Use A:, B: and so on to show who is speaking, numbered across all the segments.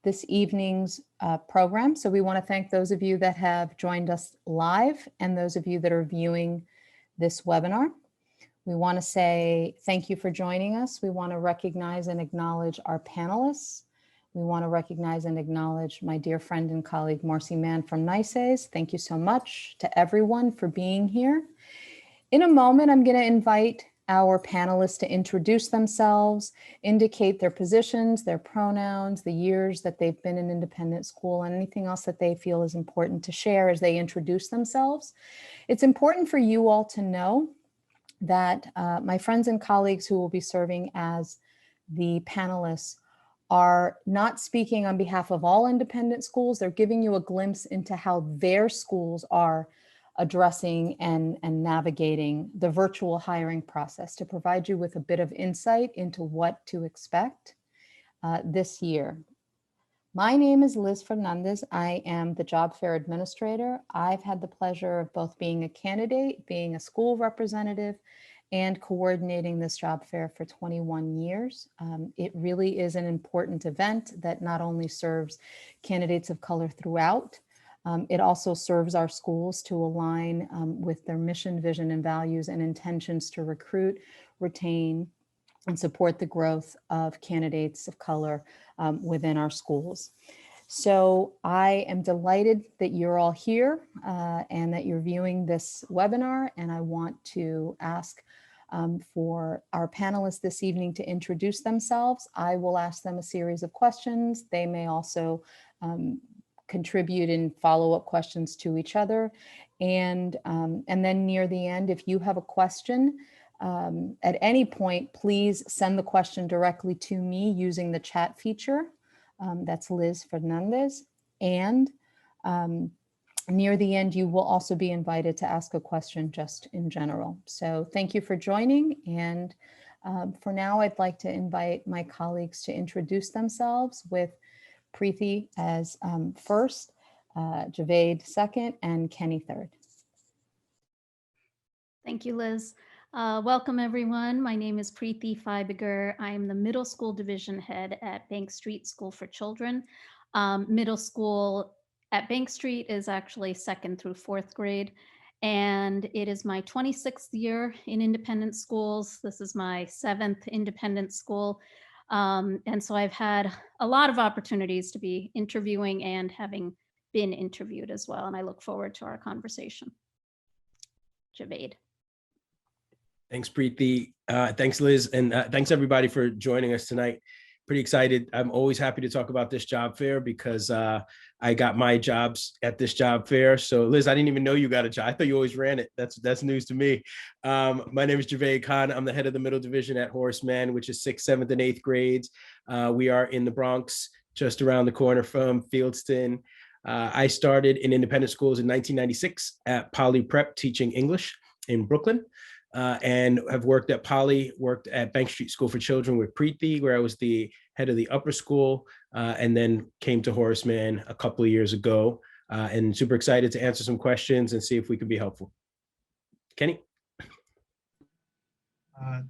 A: this evening's program. So we want to thank those of you that have joined us live and those of you that are viewing this webinar. We want to say thank you for joining us. We want to recognize and acknowledge our panelists. We want to recognize and acknowledge my dear friend and colleague, Marcy Mann from NYSAIS. Thank you so much to everyone for being here. In a moment, I'm going to invite our panelists to introduce themselves, indicate their positions, their pronouns, the years that they've been in independent school, and anything else that they feel is important to share as they introduce themselves. It's important for you all to know that my friends and colleagues who will be serving as the panelists are not speaking on behalf of all independent schools. They're giving you a glimpse into how their schools are addressing and navigating the virtual hiring process to provide you with a bit of insight into what to expect this year. My name is Liz Fernandez. I am the job fair administrator. I've had the pleasure of both being a candidate, being a school representative, and coordinating this job fair for 21 years. It really is an important event that not only serves candidates of color throughout, it also serves our schools to align with their mission, vision, and values and intentions to recruit, retain, and support the growth of candidates of color within our schools. So I am delighted that you're all here and that you're viewing this webinar, and I want to ask for our panelists this evening to introduce themselves. I will ask them a series of questions. They may also contribute in follow-up questions to each other. And then near the end, if you have a question, at any point, please send the question directly to me using the chat feature. That's Liz Fernandez. And near the end, you will also be invited to ask a question just in general. So thank you for joining. And for now, I'd like to invite my colleagues to introduce themselves, with Preeti as first, Javed second, and Kenny third.
B: Thank you, Liz. Welcome, everyone. My name is Preeti Feibiger. I am the middle school division head at Bank Street School for Children. Middle school at Bank Street is actually 2nd through 4th grade, and it is my 26th year in independent schools. This is my 7th independent school. And so I've had a lot of opportunities to be interviewing and having been interviewed as well. And I look forward to our conversation. Javed.
C: Thanks, Preeti. Thanks, Liz. And thanks, everybody, for joining us tonight. Pretty excited. I'm always happy to talk about this job fair because I got my jobs at this job fair. So Liz, I didn't even know you got a job. I thought you always ran it. That's news to me. My name is Javed Khan. I'm the head of the middle division at Horace Mann, which is 6th, 7th, and 8th grades. We are in the Bronx, just around the corner from Fieldston. I started in independent schools in 1996 at Poly Prep teaching English in Brooklyn. And have worked at Poly, worked at Bank Street School for Children with Preeti, where I was the head of the upper school, and then came to Horace Mann a couple of years ago, and super excited to answer some questions and see if we can be helpful. Kenny?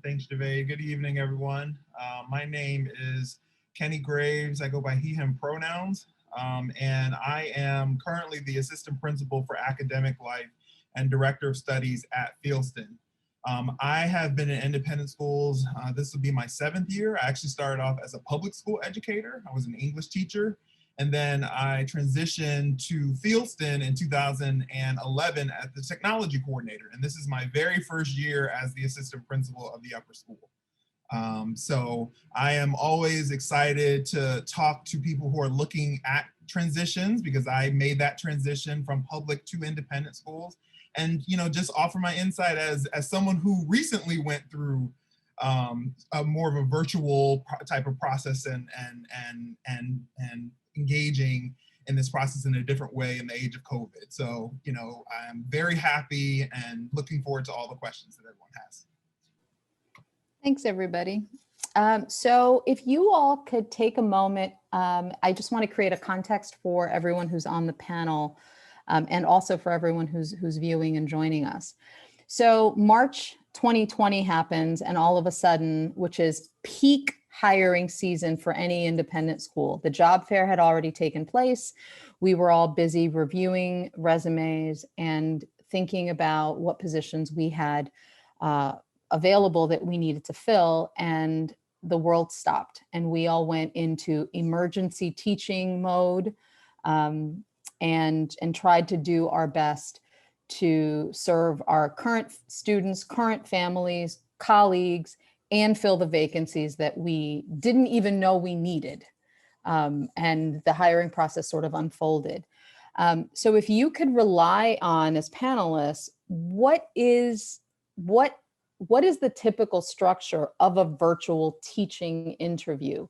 D: Thanks, Javed. Good evening, everyone. My name is Kenny Graves. I go by he, him pronouns, and I am currently the assistant principal for academic life and director of studies at Fieldston. I have been in independent schools. This will be my 7th year. I actually started off as a public school educator. I was an English teacher. And then I transitioned to Fieldston in 2011 as the technology coordinator. And this is my very first year as the assistant principal of the upper school. So I am always excited to talk to people who are looking at transitions, because I made that transition from public to independent schools. And just offer my insight as someone who recently went through a more of a virtual type of process and engaging in this process in a different way in the age of COVID. So I'm very happy and looking forward to all the questions that everyone has.
A: Thanks, everybody. So if you all could take a moment, I just want to create a context for everyone who's on the panel. And also for everyone who's viewing and joining us. So March 2020 happens, and all of a sudden, which is peak hiring season for any independent school. The job fair had already taken place. We were all busy reviewing resumes and thinking about what positions we had available that we needed to fill, and the world stopped and we all went into emergency teaching mode, and tried to do our best to serve our current students, current families, colleagues, and fill the vacancies that we didn't even know we needed. And the hiring process sort of unfolded. So if you could rely on, as panelists, what is the typical structure of a virtual teaching interview?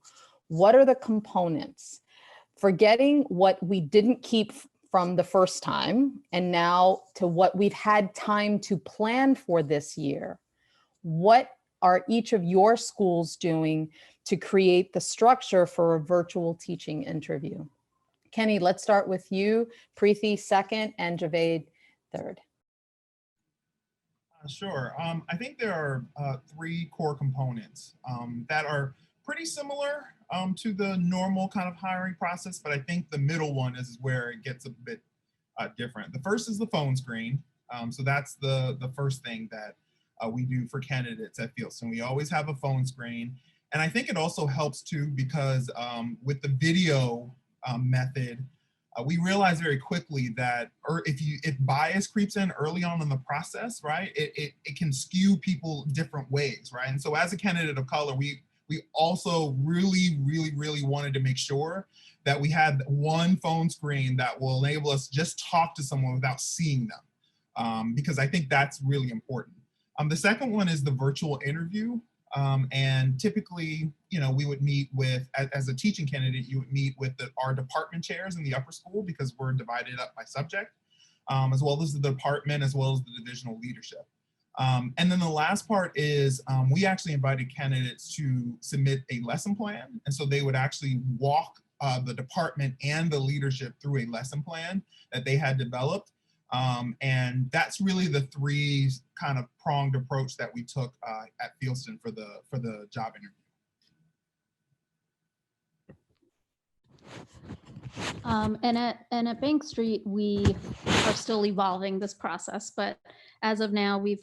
A: What are the components? Forgetting what we didn't keep from the first time, and now to what we've had time to plan for this year. What are each of your schools doing to create the structure for a virtual teaching interview? Kenny, let's start with you, Preeti second, and Javed third.
D: Sure. I think there are 3 core components that are pretty similar to the normal kind of hiring process, but I think the middle one is where it gets a bit different. The first is the phone screen. So that's the first thing that we do for candidates at Fieldston. We always have a phone screen. And I think it also helps too, because with the video method, we realized very quickly that if bias creeps in early on in the process, right, it can skew people different ways, right? And so as a candidate of color, we also really wanted to make sure that we had one phone screen that will enable us to just talk to someone without seeing them, because I think that's really important. The second one is the virtual interview. And typically, we would meet with, as a teaching candidate, you would meet with our department chairs in the upper school, because we're divided up by subject, as well as the department, as well as the divisional leadership. And then the last part is we actually invited candidates to submit a lesson plan. And so they would actually walk the department and the leadership through a lesson plan that they had developed. And that's really the 3 kind of pronged approach that we took at Fieldston for the job interview.
B: And at Bank Street, we are still evolving this process, but as of now, we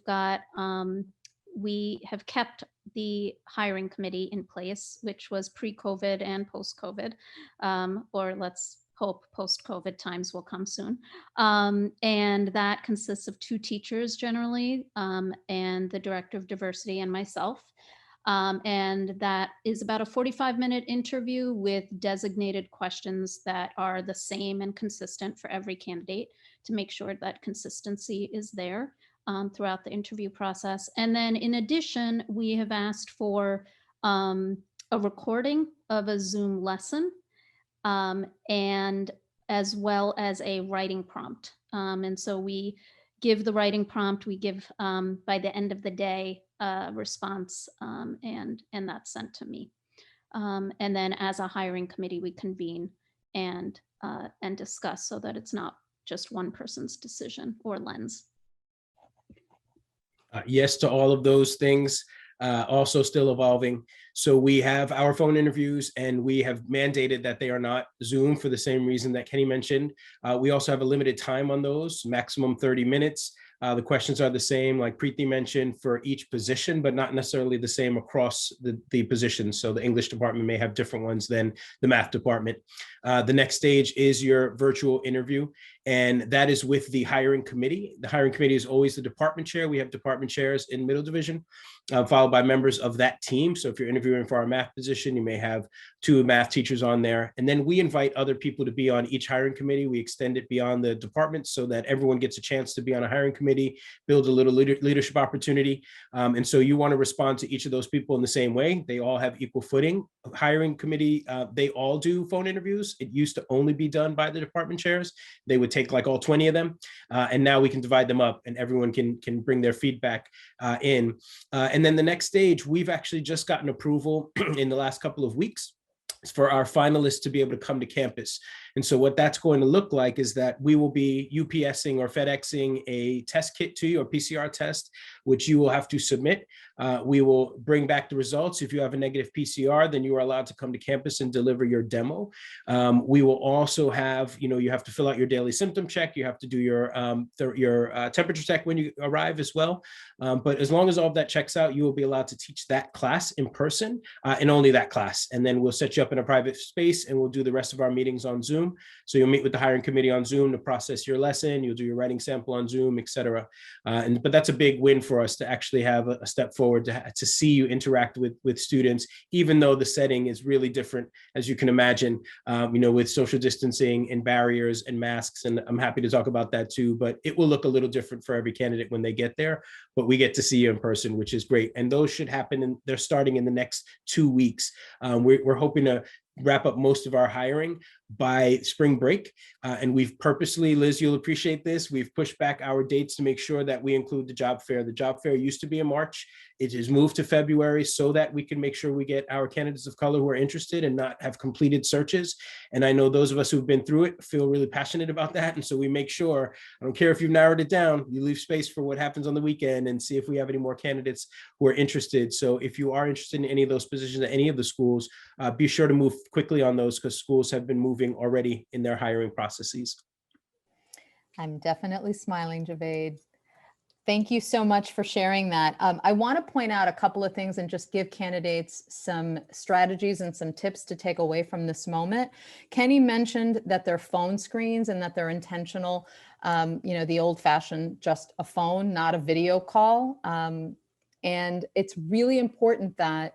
B: have kept the hiring committee in place, which was pre-COVID and post-COVID, or let's hope post-COVID times will come soon. And that consists of 2 teachers generally, and the director of diversity and myself. And that is about a 45-minute interview with designated questions that are the same and consistent for every candidate to make sure that consistency is there throughout the interview process. And then in addition, we have asked for a recording of a Zoom lesson, and as well as a writing prompt. And so we give the writing prompt, we give by the end of the day response, and that's sent to me. And then as a hiring committee, we convene and discuss so that it's not just one person's decision or lens.
C: Yes to all of those things. Also still evolving. So we have our phone interviews, and we have mandated that they are not Zoom for the same reason that Kenny mentioned. We also have a limited time on those, maximum 30 minutes. The questions are the same, like Preeti mentioned, for each position, but not necessarily the same across the positions. So the English department may have different ones than the math department. The next stage is your virtual interview, and that is with the hiring committee. The hiring committee is always the department chair. We have department chairs in middle division, followed by members of that team. So if you're interviewing for our math position, you may have 2 math teachers on there. And then we invite other people to be on each hiring committee. We extend it beyond the department so that everyone gets a chance to be on a hiring committee, build a little leadership opportunity. And so you want to respond to each of those people in the same way. They all have equal footing. Hiring committee, they all do phone interviews. It used to only be done by the department chairs. They would take like all 20 of them. And now we can divide them up, and everyone can bring their feedback in. And then the next stage, we've actually just gotten approval in the last couple of weeks for our finalists to be able to come to campus. And so what that's going to look like is that we will be UPSing or FedExing a test kit to you, or PCR test, which you will have to submit. We will bring back the results. If you have a negative PCR, then you are allowed to come to campus and deliver your demo. We will also have, you have to fill out your daily symptom check. You have to do your temperature check when you arrive as well. But as long as all of that checks out, you will be allowed to teach that class in person and only that class. And then we'll set you up in a private space and we'll do the rest of our meetings on Zoom. So you'll meet with the hiring committee on Zoom to process your lesson. You'll do your writing sample on Zoom, et cetera. But that's a big win for us to actually have a step forward to see you interact with students, even though the setting is really different, as you can imagine, with social distancing and barriers and masks. And I'm happy to talk about that too, but it will look a little different for every candidate when they get there, but we get to see you in person, which is great. And those should happen, and they're starting in the next 2 weeks. We're hoping to wrap up most of our hiring by spring break. And we've purposely, Liz, you'll appreciate this, we've pushed back our dates to make sure that we include the job fair. The job fair used to be in March. It is moved to February so that we can make sure we get our candidates of color who are interested and not have completed searches. And I know those of us who've been through it feel really passionate about that. And so we make sure, I don't care if you've narrowed it down, you leave space for what happens on the weekend and see if we have any more candidates who are interested. So if you are interested in any of those positions at any of the schools, be sure to move quickly on those, because schools have been moving already in their hiring processes.
A: I'm definitely smiling, Javed. Thank you so much for sharing that. I want to point out a couple of things and just give candidates some strategies and some tips to take away from this moment. Kenny mentioned that they're phone screens and that they're intentional, the old fashioned, just a phone, not a video call. And it's really important that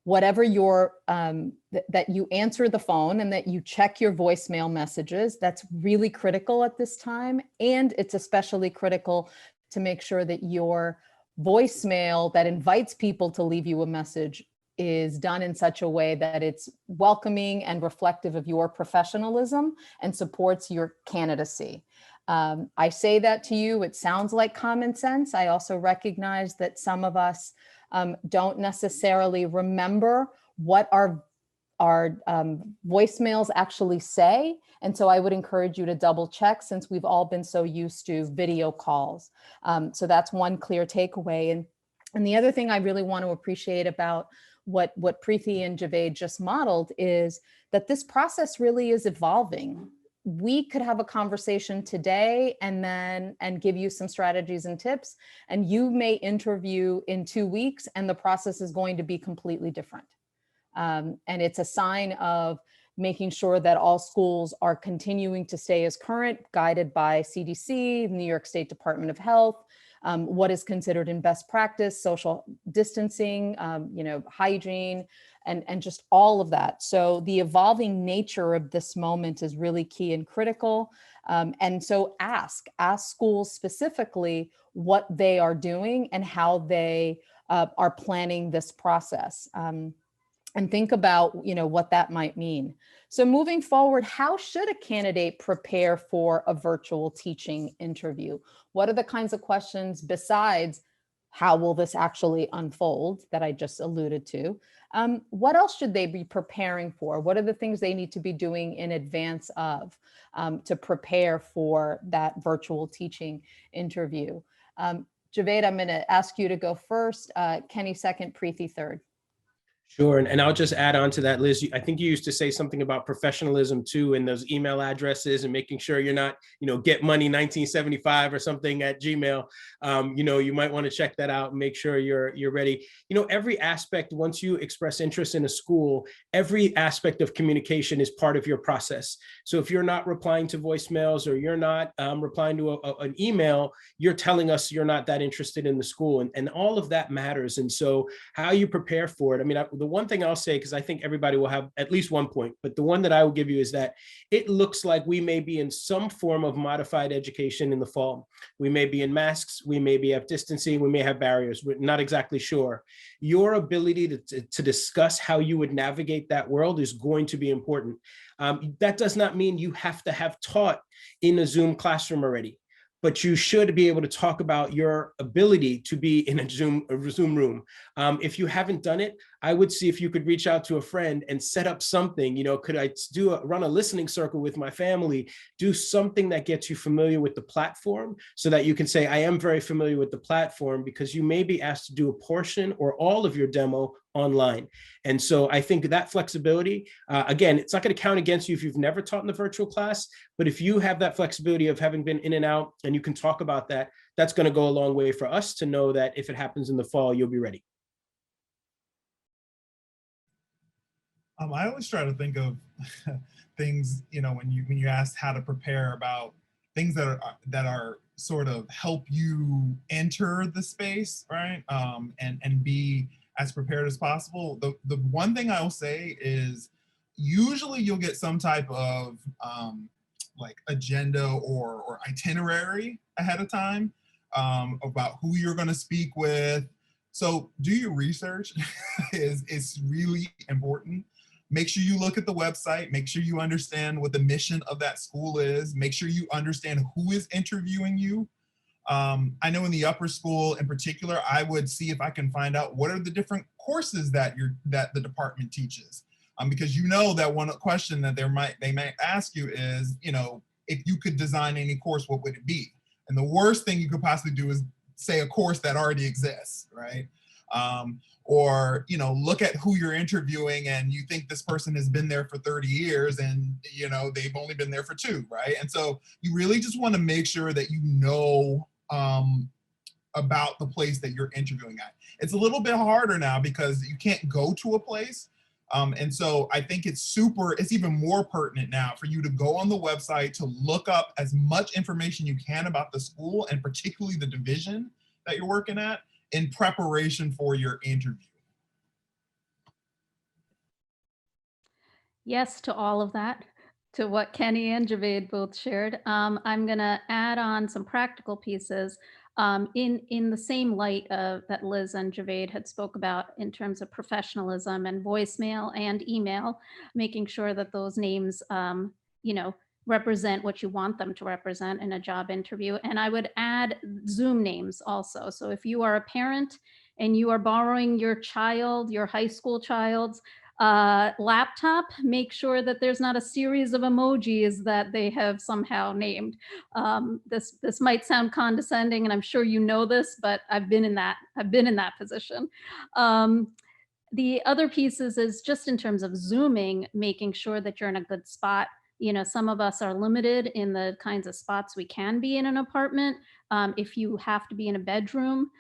A: whatever that you answer the phone and that you check your voicemail messages. That's really critical at this time. And it's especially critical to make sure that your voicemail that invites people to leave you a message is done in such a way that it's welcoming and reflective of your professionalism and supports your candidacy. I say that to you, it sounds like common sense. I also recognize that some of us don't necessarily remember what our voicemails actually say. And so I would encourage you to double check, since we've all been so used to video calls. So that's one clear takeaway. And the other thing I really want to appreciate about what Preeti and Javed just modeled is that this process really is evolving. We could have a conversation today and give you some strategies and tips, and you may interview in 2 weeks and the process is going to be completely different. And it's a sign of making sure that all schools are continuing to stay as current, guided by CDC, New York State Department of Health, what is considered in best practice, social distancing, hygiene, and just all of that. So the evolving nature of this moment is really key and critical. And so ask schools specifically what they are doing and how they are planning this process. And think about, what that might mean. So moving forward, how should a candidate prepare for a virtual teaching interview? What are the kinds of questions besides how will this actually unfold that I just alluded to? What else should they be preparing for? What are the things they need to be doing in advance of to prepare for that virtual teaching interview? Javed, I'm going to ask you to go first. Kenny second, Preeti third.
C: Sure. And I'll just add on to that, Liz. I think you used to say something about professionalism too, and those email addresses and making sure you're not, get money 1975 or something at Gmail. You might want to check that out and make sure you're ready. Every aspect, once you express interest in a school, every aspect of communication is part of your process. So if you're not replying to voicemails or you're not replying to an email, you're telling us you're not that interested in the school, and all of that matters. And so how you prepare for it, the one thing I'll say, because I think everybody will have at least one point, but the one that I will give you is that it looks like we may be in some form of modified education in the fall. We may be in masks, we may be at distancing, we may have barriers, we're not exactly sure. Your ability to discuss how you would navigate that world is going to be important. That does not mean you have to have taught in a Zoom classroom already, but you should be able to talk about your ability to be in a Zoom room. If you haven't done it, I would see if you could reach out to a friend and set up something, could I run a listening circle with my family, do something that gets you familiar with the platform so that you can say, I am very familiar with the platform, because you may be asked to do a portion or all of your demo online. And so I think that flexibility, again, it's not going to count against you if you've never taught in the virtual class, but if you have that flexibility of having been in and out and you can talk about that, that's going to go a long way for us to know that if it happens in the fall, you'll be ready.
D: I always try to think of things, when you ask how to prepare, about things that are sort of help you enter the space, right? And be as prepared as possible. The one thing I will say is usually you'll get some type of like agenda or itinerary ahead of time about who you're going to speak with. So do your research is really important. Make sure you look at the website, make sure you understand what the mission of that school is, make sure you understand who is interviewing you. I know in the upper school in particular, I would see if I can find out what are the different courses that the department teaches. Because that one question that they might ask you is, if you could design any course, what would it be? And the worst thing you could possibly do is say a course that already exists, right? Or look at who you're interviewing and you think this person has been there for 30 years and they've only been there for 2, right? And so you really just want to make sure that about the place that you're interviewing at. It's a little bit harder now because you can't go to a place. And so I think it's even more pertinent now for you to go on the website to look up as much information you can about the school and particularly the division that you're working at in preparation for your interview.
B: Yes, to all of that, to what Kenny and Javed both shared. I'm going to add on some practical pieces in the same light of that Liz and Javed had spoke about in terms of professionalism and voicemail and email, making sure that those names, represent what you want them to represent in a job interview. And I would add Zoom names also. So if you are a parent and you are borrowing your high school child's laptop, make sure that there's not a series of emojis that they have somehow named. This might sound condescending, and I'm sure you know this, but I've been in that position. The other pieces is just in terms of Zooming, making sure that you're in a good spot. Some of us are limited in the kinds of spots we can be in an apartment. If you have to be in a bedroom,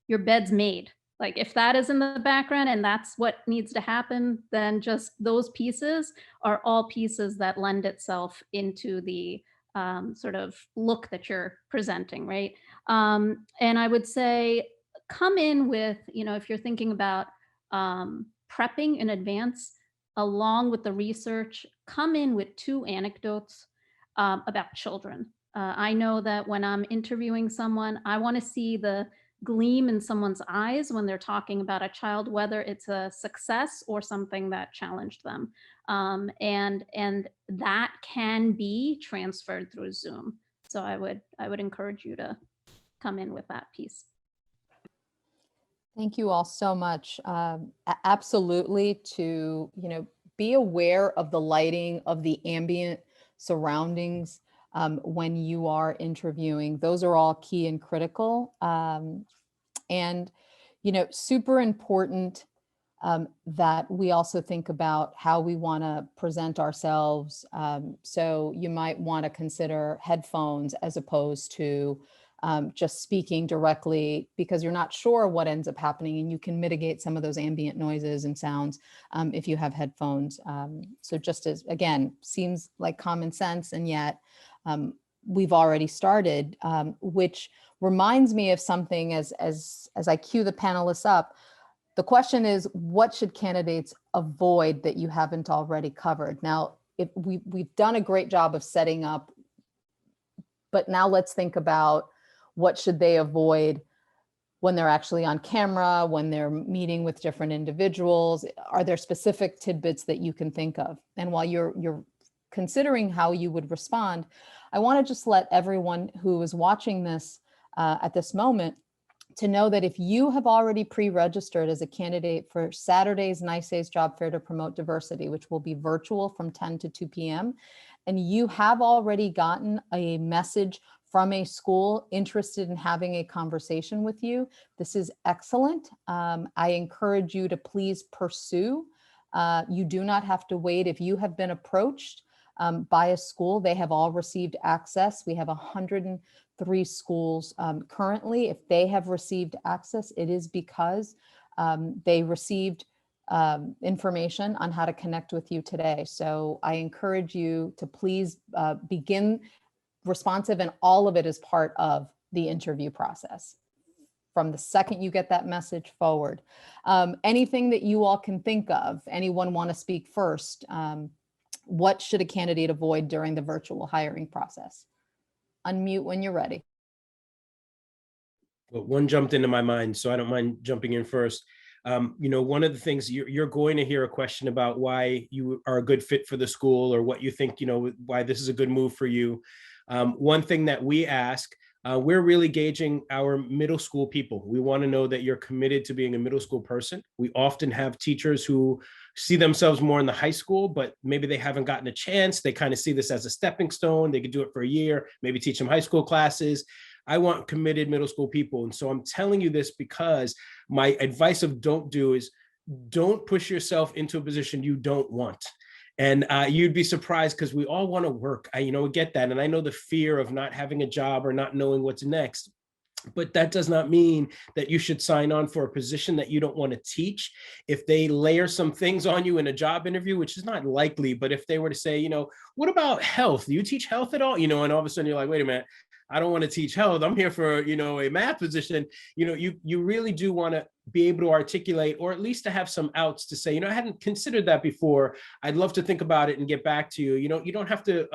B: your bed's made. Like if that is in the background and that's what needs to happen, then just those pieces are all pieces that lend itself into the sort of look that you're presenting, right? And I would say come in with, if you're thinking about prepping in advance, along with the research, come in with 2 anecdotes about children. I know that when I'm interviewing someone, I want to see the gleam in someone's eyes when they're talking about a child, whether it's a success or something that challenged them. And that can be transferred through Zoom. So I would encourage you to come in with that piece.
A: Thank you all so much. Absolutely to, be aware of the lighting, of the ambient surroundings when you are interviewing. Those are all key and critical. And, super important that we also think about how we want to present ourselves. So you might want to consider headphones as opposed to just speaking directly, because you're not sure what ends up happening, and you can mitigate some of those ambient noises and sounds if you have headphones. So just as, again, seems like common sense, and yet we've already started, which reminds me of something as I cue the panelists up. The question is, what should candidates avoid that you haven't already covered? Now, if we've done a great job of setting up, but now let's think about what should they avoid when they're actually on camera, when they're meeting with different individuals. Are there specific tidbits that you can think of? And while you're considering how you would respond, I want to just let everyone who is watching this at this moment to know that if you have already pre-registered as a candidate for Saturday's NYSAIS Job Fair to promote diversity, which will be virtual from 10 to 2 p.m., and you have already gotten a message from a school interested in having a conversation with you, this is excellent. I encourage you to please pursue. You do not have to wait. If you have been approached by a school, they have all received access. We have 103 schools currently. If they have received access, it is because they received information on how to connect with you today. So I encourage you to please begin responsive, and all of it is part of the interview process from the second you get that message forward. Anything that you all can think of, anyone want to speak first? What should a candidate avoid during the virtual hiring process? Unmute when you're ready.
C: Well, one jumped into my mind, so I don't mind jumping in first. One of the things you're going to hear a question about why you are a good fit for the school, or what you think, why this is a good move for you. One thing that we ask, we're really gauging our middle school people. We want to know that you're committed to being a middle school person. We often have teachers who see themselves more in the high school, but maybe they haven't gotten a chance. They kind of see this as a stepping stone. They could do it for a year, maybe teach them high school classes. I want committed middle school people. And so I'm telling you this because my advice of don't do is don't push yourself into a position you don't want. And you'd be surprised, because we all want to work. I get that. And I know the fear of not having a job or not knowing what's next. But that does not mean that you should sign on for a position that you don't want to teach. If they layer some things on you in a job interview, which is not likely, but if they were to say, what about health? Do you teach health at all? And all of a sudden you're like, wait a minute, I don't want to teach health. I'm here for, a math position. You really do want to be able to articulate, or at least to have some outs to say, I hadn't considered that before. I'd love to think about it and get back to you. You don't have to,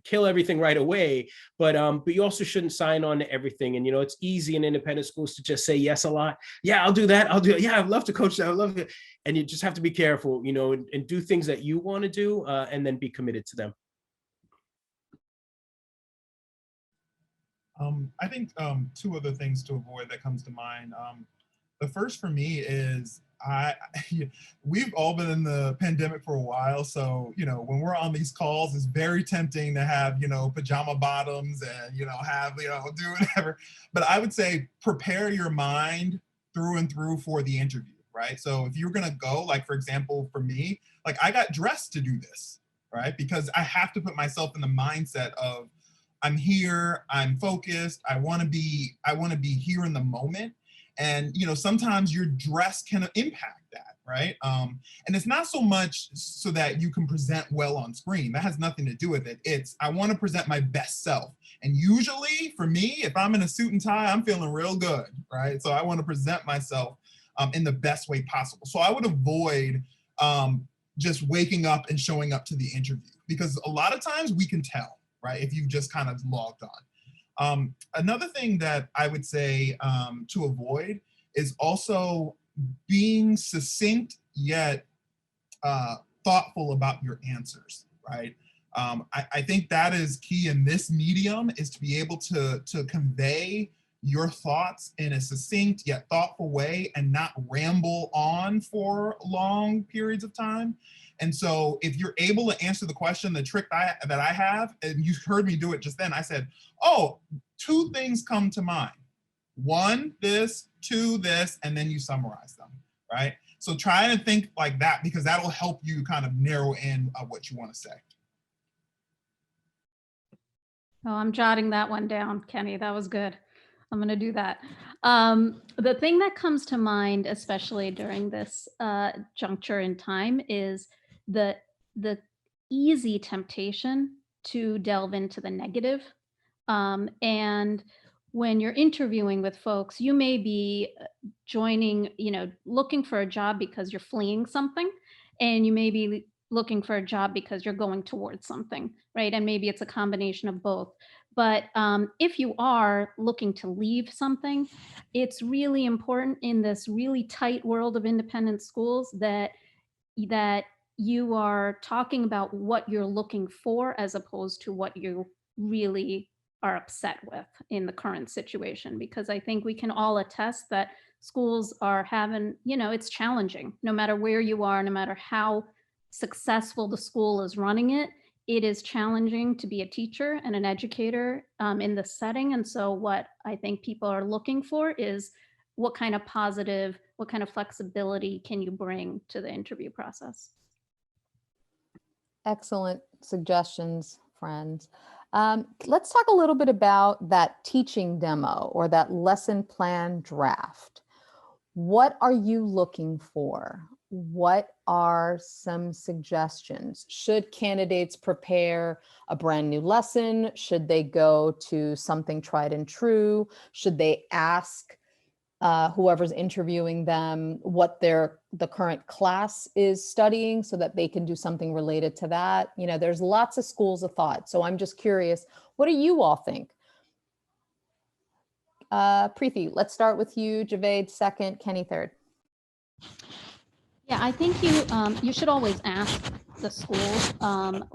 C: kill everything right away, but you also shouldn't sign on to everything. And, it's easy in independent schools to just say yes a lot. Yeah, I'll do that. I'll do it. Yeah, I'd love to coach that. I love it. And you just have to be careful, and do things that you want to do, and then be committed to them.
D: I think two other things to avoid that comes to mind. The first for me is we've all been in the pandemic for a while. So, when we're on these calls, it's very tempting to have, pajama bottoms and, have, do whatever. But I would say prepare your mind through and through for the interview, right? So if you're going to go, like, for example, for me, like, I got dressed to do this, right? Because I have to put myself in the mindset of, I'm here, I'm focused, I want to be here in the moment. And, sometimes your dress can impact that, right? And it's not so much so that you can present well on screen. That has nothing to do with it. It's, I want to present my best self. And usually for me, if I'm in a suit and tie, I'm feeling real good, right? So I want to present myself in the best way possible. So I would avoid just waking up and showing up to the interview, because a lot of times we can tell, right? If you've just kind of logged on. Another thing that I would say to avoid is also being succinct yet thoughtful about your answers, right? I think that is key in this medium, is to be able to convey your thoughts in a succinct yet thoughtful way and not ramble on for long periods of time. And so if you're able to answer the question, the trick that I have, and you heard me do it just then, I said, oh, two things come to mind. One, this, two, this, and then you summarize them, right? So try to think like that, because that'll help you kind of narrow in what you want to say.
B: Oh, I'm jotting that one down, Kenny. That was good. I'm going to do that. The thing that comes to mind, especially during this juncture in time, is the easy temptation to delve into the negative. And when you're interviewing with folks, you may be joining, looking for a job because you're fleeing something, and you may be looking for a job because you're going towards something, right? And maybe it's a combination of both. But if you are looking to leave something, it's really important in this really tight world of independent schools that you are talking about what you're looking for, as opposed to what you really are upset with in the current situation, because I think we can all attest that schools are having, it's challenging. No matter where you are, no matter how successful the school is running it, it is challenging to be a teacher and an educator in this setting. And so what I think people are looking for is what kind of flexibility can you bring to the interview process?
A: Excellent suggestions, friends. Let's talk a little bit about that teaching demo or that lesson plan draft. What are you looking for? What are some suggestions? Should candidates prepare a brand new lesson? Should they go to something tried and true? Should they ask whoever's interviewing them what the current class is studying so that they can do something related to that? There's lots of schools of thought. So I'm just curious, what do you all think? Preeti, let's start with you. Javed second, Kenny third.
B: Yeah, I think you should always ask the schools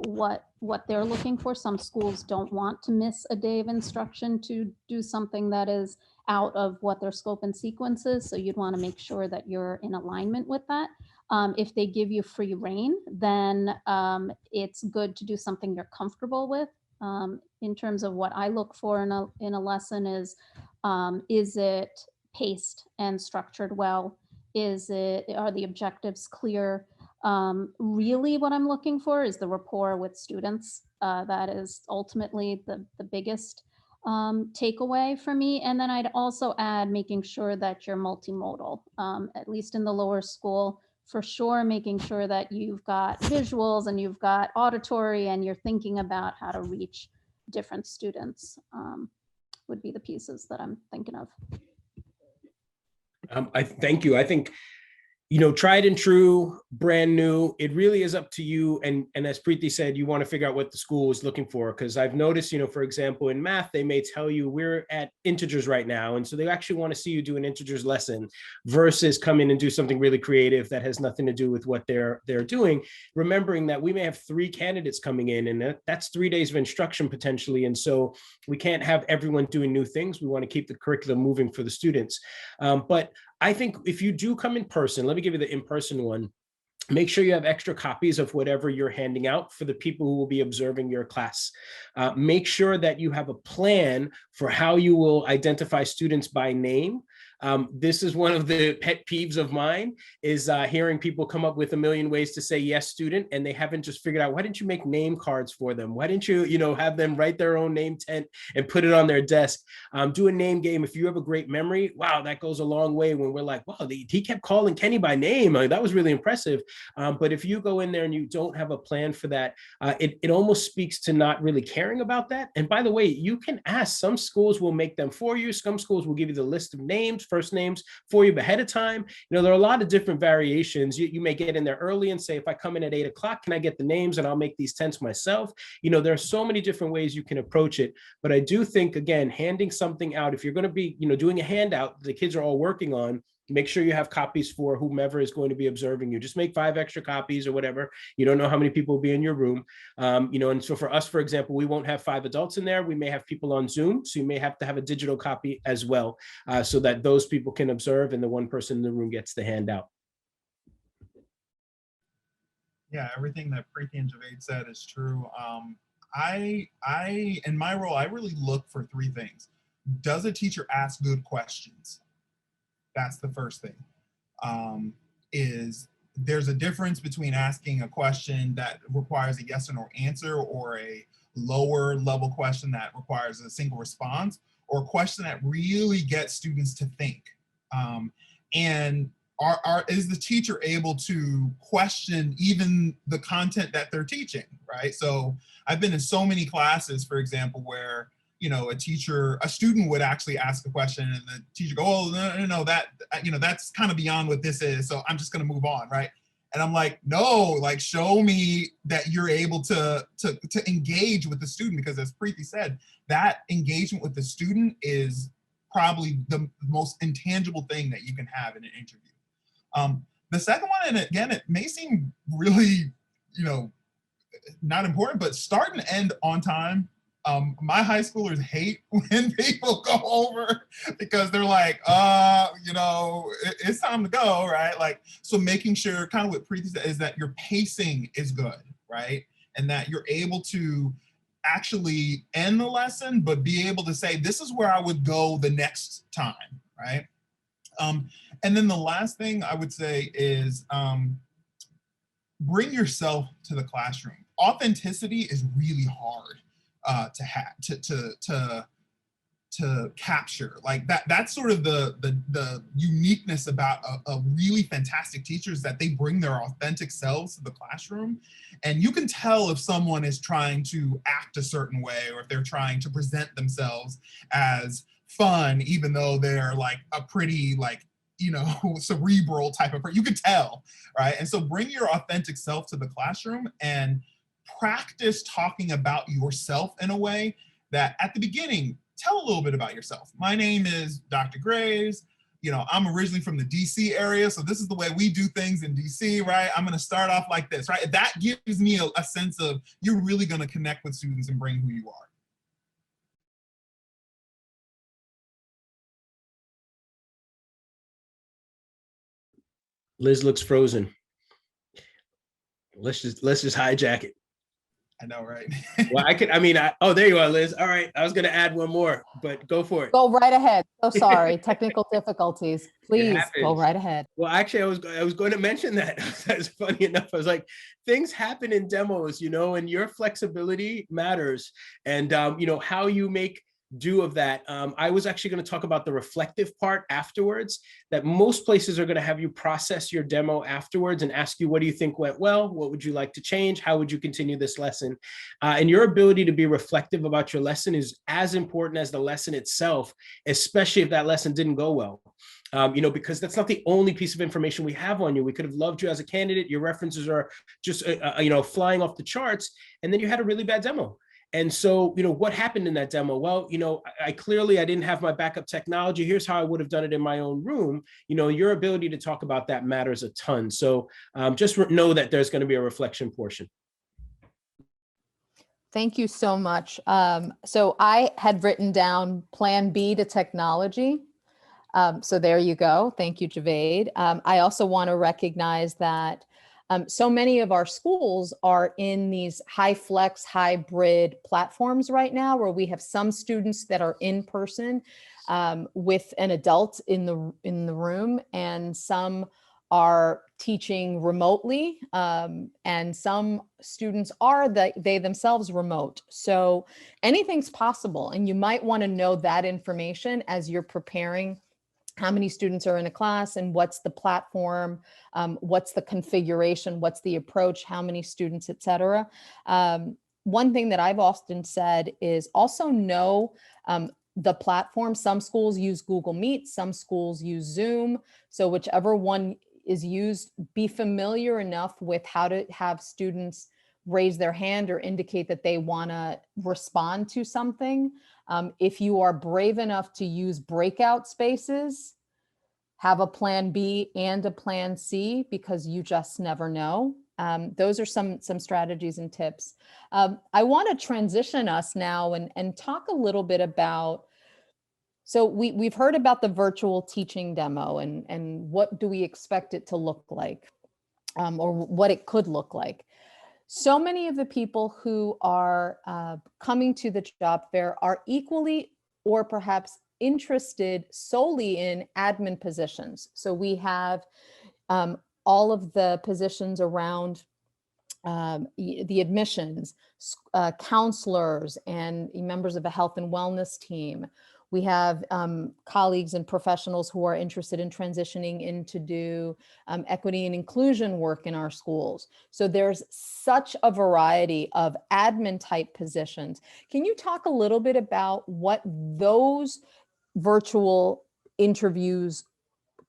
B: what they're looking for. Some schools don't want to miss a day of instruction to do something that is out of what their scope and sequence is. So you'd want to make sure that you're in alignment with that. If they give you free rein, then it's good to do something you're comfortable with. In terms of what I look for in a lesson is it paced and structured well? Are the objectives clear? Really what I'm looking for is the rapport with students. That is ultimately the biggest takeaway for me. And then I'd also add making sure that you're multimodal, at least in the lower school, for sure, making sure that you've got visuals and you've got auditory and you're thinking about how to reach different students would be the pieces that I'm thinking of.
C: I thank you. I think, tried and true, brand new, it really is up to you. And as Preeti said, you want to figure out what the school is looking for. Because I've noticed, for example, in math, they may tell you we're at integers right now. And so they actually want to see you do an integers lesson versus come in and do something really creative that has nothing to do with what they're doing. Remembering that we may have 3 candidates coming in, and that's 3 days of instruction potentially. And so we can't have everyone doing new things. We want to keep the curriculum moving for the students. But I think if you do come in person, let me give you the in-person one. Make sure you have extra copies of whatever you're handing out for the people who will be observing your class. Make sure that you have a plan for how you will identify students by name. This is one of the pet peeves of mine, is hearing people come up with a million ways to say yes, student, and they haven't just figured out, why didn't you make name cards for them? Why didn't you, have them write their own name tent and put it on their desk? Do a name game. If you have a great memory, wow, that goes a long way when we're like, wow, he kept calling Kenny by name. That was really impressive. But if you go in there and you don't have a plan for that, it almost speaks to not really caring about that. And by the way, you can ask. Some schools will make them for you. Some schools will give you the list of names, first names for you ahead of time. There are a lot of different variations. You may get in there early and say, if I come in at 8 o'clock, can I get the names and I'll make these tents myself? There are so many different ways you can approach it. But I do think, again, handing something out, if you're going to be, doing a handout the kids are all working on, make sure you have copies for whomever is going to be observing you. Just make 5 extra copies or whatever. You don't know how many people will be in your room. And so for us, for example, we won't have 5 adults in there. We may have people on Zoom. So you may have to have a digital copy as well, so that those people can observe and the one person in the room gets the handout.
D: Yeah, everything that Preeti and Javed said is true. In my role, I really look for 3 things. Does a teacher ask good questions? That's the first thing. Is there's a difference between asking a question that requires a yes or no answer, or a lower level question that requires a single response, or a question that really gets students to think. And is the teacher able to question even the content that they're teaching, right? So I've been in so many classes, for example, where a student would actually ask a question and the teacher go, oh, no, that's kind of beyond what this is. So I'm just going to move on. Right. And I'm like, no, like, show me that you're able to engage with the student, because as Preeti said, that engagement with the student is probably the most intangible thing that you can have in an interview. The second one, and again, it may seem really, not important, but start and end on time My high schoolers hate when people go over because they're like, it's time to go, right? Like, so making sure, kind of what Preeti said, is that your pacing is good, right? And that you're able to actually end the lesson, but be able to say, this is where I would go the next time, right? And then the last thing I would say is bring yourself to the classroom. Authenticity is really hard to have to capture. Like that's sort of the uniqueness about a really fantastic teacher, is that they bring their authentic selves to the classroom, and you can tell if someone is trying to act a certain way, or if they're trying to present themselves as fun, even though they're like a pretty cerebral type of person. You can tell, right? And so bring your authentic self to the classroom and practice talking about yourself in a way that at the beginning, tell a little bit about yourself. My name is Dr. Graves. I'm originally from the DC area, so this is the way we do things in DC, right? I'm gonna start off like this, right? That gives me a sense of you're really gonna connect with students and bring who you are.
C: Liz looks frozen. Let's just hijack it.
D: I know, right?
C: Well, there you are, Liz. All right. I was going to add one more, but go for it.
A: Go right ahead. So sorry, technical difficulties. Please go right ahead.
C: Well, actually, I was going to mention that. That's funny enough. I was like, things happen in demos, and your flexibility matters. And, how you make do of that. I was actually going to talk about the reflective part afterwards, that most places are going to have you process your demo afterwards and ask you, what do you think went well? What would you like to change? How would you continue this lesson? And your ability to be reflective about your lesson is as important as the lesson itself, especially if that lesson didn't go well. Because that's not the only piece of information we have on you. We could have loved you as a candidate. Your references are just, flying off the charts. And then you had a really bad demo. And so, what happened in that demo? Well, I didn't have my backup technology. Here's how I would have done it in my own room. Your ability to talk about that matters a ton. So just know that there's going to be a reflection portion.
A: Thank you so much. So I had written down Plan B to technology. So there you go. Thank you, Javed. I also want to recognize that so many of our schools are in these high flex, hybrid platforms right now, where we have some students that are in person with an adult in the room, and some are teaching remotely, and some students are they themselves remote. So anything's possible, and you might want to know that information as you're preparing. How many students are in a class, and what's the platform, what's the configuration, what's the approach, how many students, et cetera. One thing that I've often said is also know the platform. Some schools use Google Meet, some schools use Zoom. So whichever one is used, be familiar enough with how to have students raise their hand or indicate that they want to respond to something. If you are brave enough to use breakout spaces, have a plan B and a plan C, because you just never know. Those are some strategies and tips. I want to transition us now and talk a little bit about, so we've heard about the virtual teaching demo and what do we expect it to look like, or what it could look like. So many of the people who are coming to the job fair are equally or perhaps interested solely in admin positions. So we have all of the positions around the admissions, counselors, and members of a health and wellness team. We have colleagues and professionals who are interested in transitioning in to do equity and inclusion work in our schools. So there's such a variety of admin type positions. Can you talk a little bit about what those virtual interviews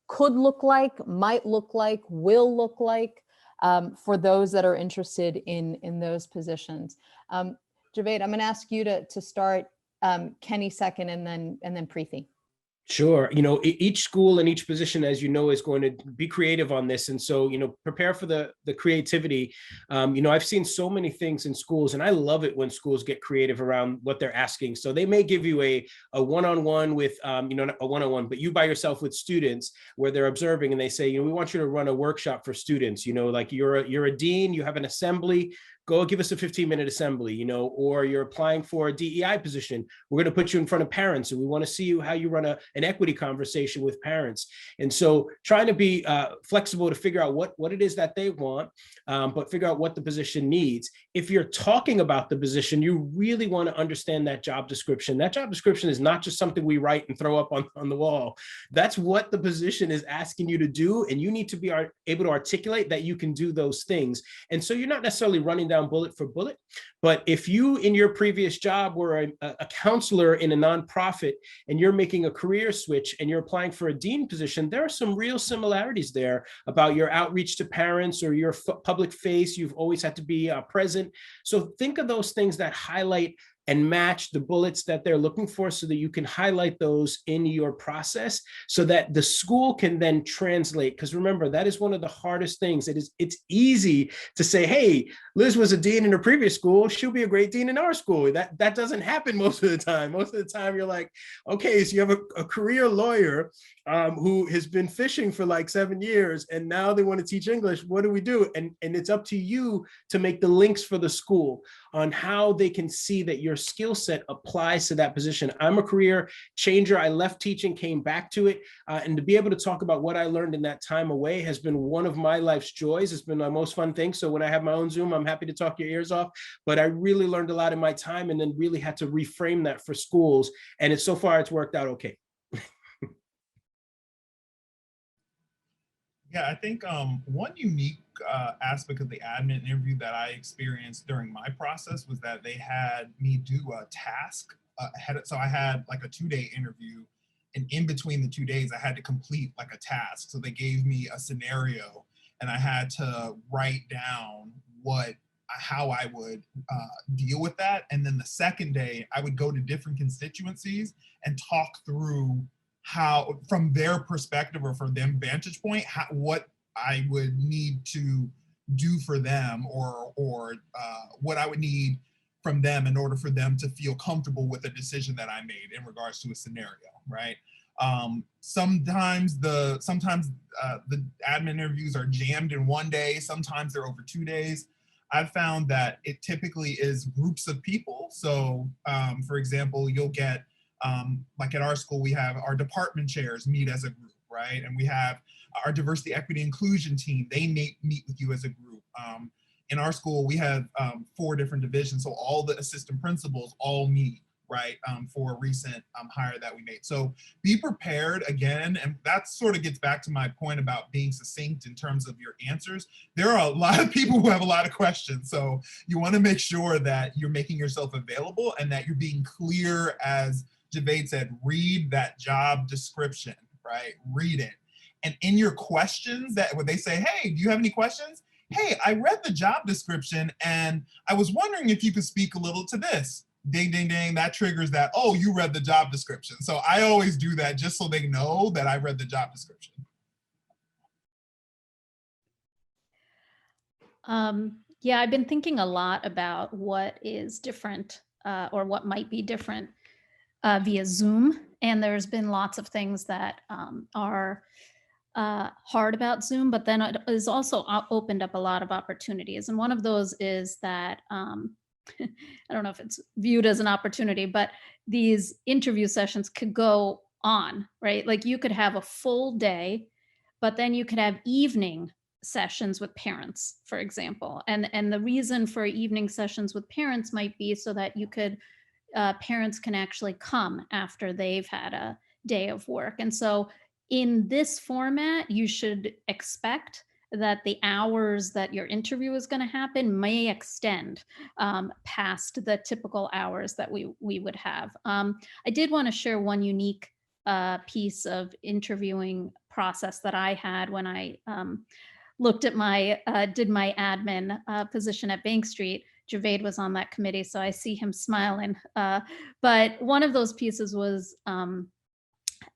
A: could look like, might look like, will look like, for those that are interested in those positions? Javed, I'm going to ask you to start, Kenny second, and then Preeti.
C: Sure. Each school and each position, as you know, is going to be creative on this. And so, prepare for the creativity. I've seen so many things in schools, and I love it when schools get creative around what they're asking. So they may give you a one-on-one with, not a one-on-one, but you by yourself with students where they're observing, and they say, we want you to run a workshop for students, like you're a dean, you have an assembly, go give us a 15-minute assembly, or you're applying for a DEI position. We're going to put you in front of parents, and we want to see how you run an equity conversation with parents. And so trying to be flexible to figure out what it is that they want, but figure out what the position needs. If you're talking about the position, you really want to understand that job description. That job description is not just something we write and throw up on the wall. That's what the position is asking you to do, and you need to be able to articulate that you can do those things. And so you're not necessarily running down bullet for bullet, but if you in your previous job were a counselor in a nonprofit and you're making a career switch and you're applying for a dean position, there are some real similarities there about your outreach to parents or your public face. You've always had to be present. So think of those things that highlight and match the bullets that they're looking for, so that you can highlight those in your process so that the school can then translate. Because remember, that is one of the hardest things. It's easy to say, hey, Liz was a dean in her previous school, she'll be a great dean in our school. That doesn't happen most of the time. Most of the time you're like, okay, so you have a career lawyer who has been fishing for like 7 years, and now they want to teach English. What do we do? And it's up to you to make the links for the school on how they can see that your skill set applies to that position. I'm a career changer. I left teaching, came back to it. And to be able to talk about what I learned in that time away has been one of my life's joys. It's been my most fun thing. So when I have my own Zoom, I'm happy to talk your ears off. But I really learned a lot in my time, and then really had to reframe that for schools. And so far, it's worked out okay.
D: Yeah, I think one unique aspect of the admin interview that I experienced during my process was that they had me do a task so I had like a 2-day interview, and in between the 2 days, I had to complete like a task. So they gave me a scenario, and I had to write down how I would deal with that. And then the second day, I would go to different constituencies and talk through how, from their perspective or from their vantage point, what I would need to do for them, or what I would need from them in order for them to feel comfortable with a decision that I made in regards to a scenario, right? Sometimes the admin interviews are jammed in 1 day, sometimes they're over 2 days. I've found that it typically is groups of people. So for example, you'll get, like at our school, we have our department chairs meet as a group, right? And we have our diversity, equity, inclusion team. They meet with you as a group. In our school, we have 4 different divisions. So all the assistant principals all meet, right, for a recent hire that we made. So be prepared again. And that sort of gets back to my point about being succinct in terms of your answers. There are a lot of people who have a lot of questions. So you want to make sure that you're making yourself available and that you're being clear. As Javed said, read that job description, right? Read it. And in your questions, that when they say, hey, do you have any questions? Hey, I read the job description and I was wondering if you could speak a little to this. Ding, ding, ding, that triggers that, oh, you read the job description. So I always do that just so they know that I read the job description.
B: Yeah, I've been thinking a lot about what is different or what might be different via Zoom. And there's been lots of things that are hard about Zoom, but then it has also opened up a lot of opportunities. And one of those is that, I don't know if it's viewed as an opportunity, but these interview sessions could go on, right? Like you could have a full day, but then you could have evening sessions with parents, for example. And the reason for evening sessions with parents might be so that you could, parents can actually come after they've had a day of work. And so in this format, you should expect that the hours that your interview is going to happen may extend past the typical hours that we would have. I did want to share one unique piece of interviewing process that I had when I looked at did my admin position at Bank Street. Javed was on that committee, so I see him smiling. But one of those pieces was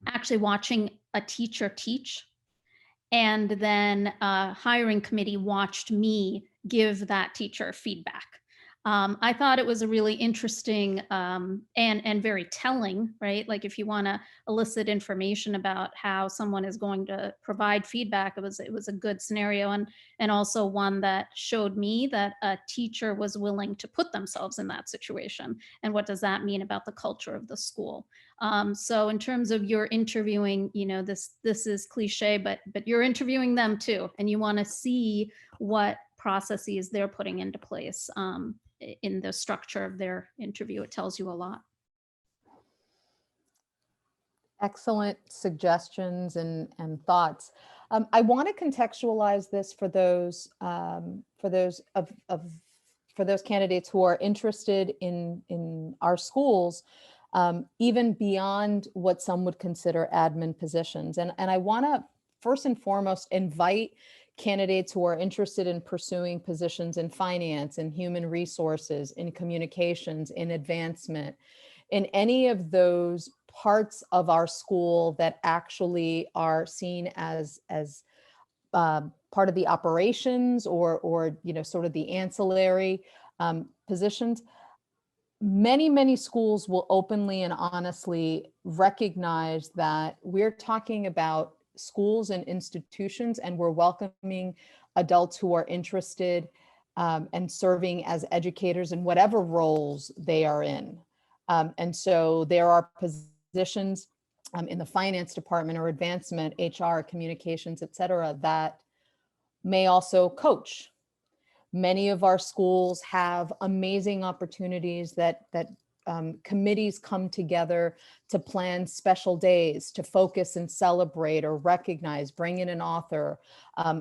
B: actually watching a teacher teach, and then a hiring committee watched me give that teacher feedback. I thought it was a really interesting and very telling, right? Like if you want to elicit information about how someone is going to provide feedback, it was a good scenario, and also one that showed me that a teacher was willing to put themselves in that situation. And what does that mean about the culture of the school? So in terms of your interviewing, you know, this is cliche, but you're interviewing them too, and you want to see what processes they're putting into place in the structure of their interview. It tells you a lot.
A: Excellent suggestions and thoughts. I want to contextualize this for those candidates who are interested in our schools, even beyond what some would consider admin positions. And I want to first and foremost invite candidates who are interested in pursuing positions in finance, in human resources, in communications, in advancement, in any of those parts of our school that actually are seen as part of the operations or you know, sort of the ancillary positions. Many schools will openly and honestly recognize that we're talking about schools and institutions, and we're welcoming adults who are interested and serving as educators in whatever roles they are in. And so there are positions in the finance department or advancement, HR, communications, et cetera, that may also coach. Many of our schools have amazing opportunities that committees come together to plan special days, to focus and celebrate or recognize, bring in an author,